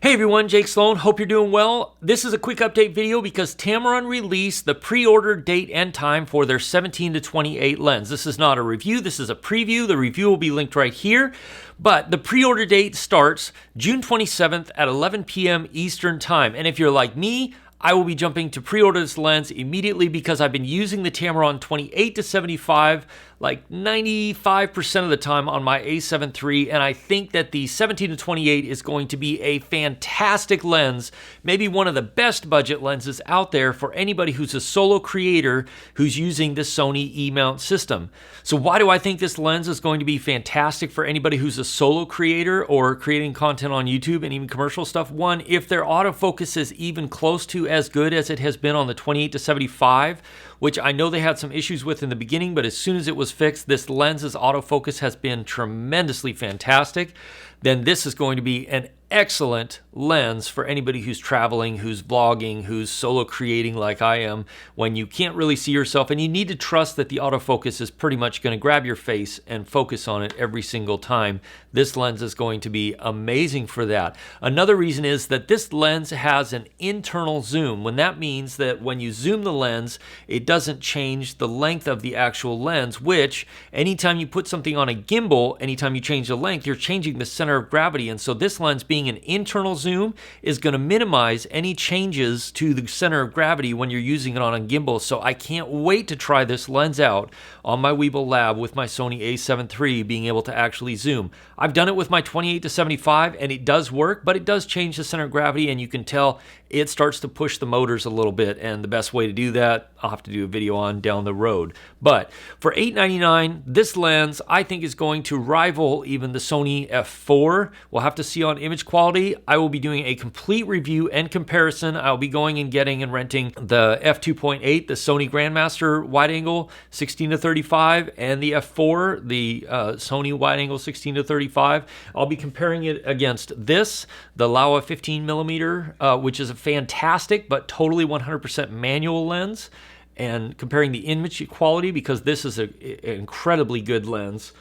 Hey everyone, Jake Sloan. Hope you're doing well. This is a quick update video because Tamron released the pre-order date and time for their 17 to 28 lens. This is not a review, this is a preview. The review will be linked right here. But the pre-order date starts June 27th at 11 p.m. Eastern Time. And if you're like me, I will be jumping to pre-order this lens immediately because I've been using the Tamron 28 to 75 like 95% of the time on my a7 III, and I think that the 17 to 28 is going to be a fantastic lens, maybe one of the best budget lenses out there for anybody who's a solo creator who's using the Sony E-mount system. So why do I think this lens is going to be fantastic for anybody who's a solo creator or creating content on YouTube and even commercial stuff? One, if their autofocus is even close to as good as it has been on the 28 to 75, which I know they had some issues with in the beginning, but as soon as it was fixed, this lens's autofocus has been tremendously fantastic, then this is going to be an excellent lens for anybody who's traveling, who's vlogging, who's solo creating like I am, when you can't really see yourself and you need to trust that the autofocus is pretty much going to grab your face and focus on it every single time. This lens is going to be amazing for that. Another reason is that this lens has an internal zoom. When that means that when you zoom the lens, it doesn't change the length of the actual lens, which anytime you put something on a gimbal, anytime you change the length, you're changing the center of gravity. And so this lens being an internal zoom is going to minimize any changes to the center of gravity when you're using it on a gimbal. So I can't wait to try this lens out on my Weebill Lab with my Sony a7 III being able to actually zoom. I've done it with my 28 to 75 and it does work, but it does change the center of gravity and you can tell it starts to push the motors a little bit, and the best way to do that, I'll have to do a video on down the road. But for $899, this lens I think is going to rival even the Sony f4. We'll have to see on image quality. I will be doing a complete review and comparison. I'll be going and getting and renting the f2.8, the Sony Grandmaster wide angle 16 to 35, and the f4, the Sony wide angle 16 to 35. I'll be comparing it against this, the Laowa 15 millimeter, which is a fantastic but totally 100% manual lens, and comparing the image quality because this is an incredibly good lens.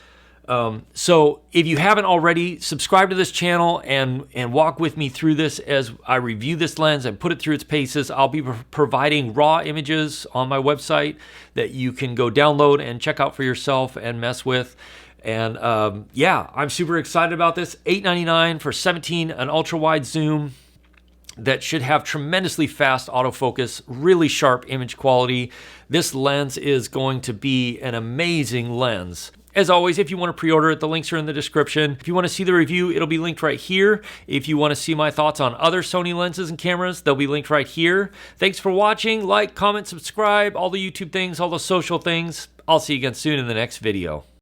So if you haven't already, subscribe to this channel and walk with me through this as I review this lens and put it through its paces. I'll be providing raw images on my website that you can go download and check out for yourself and mess with. And yeah, I'm super excited about this. $899 for 17, an ultra wide zoom that should have tremendously fast autofocus, really sharp image quality. This lens is going to be an amazing lens. As always, if you want to pre-order it, the links are in the description. If you want to see the review, it'll be linked right here. If you want to see my thoughts on other Sony lenses and cameras, they'll be linked right here. Thanks for watching. Like, comment, subscribe, all the YouTube things, all the social things. I'll see you again soon in the next video.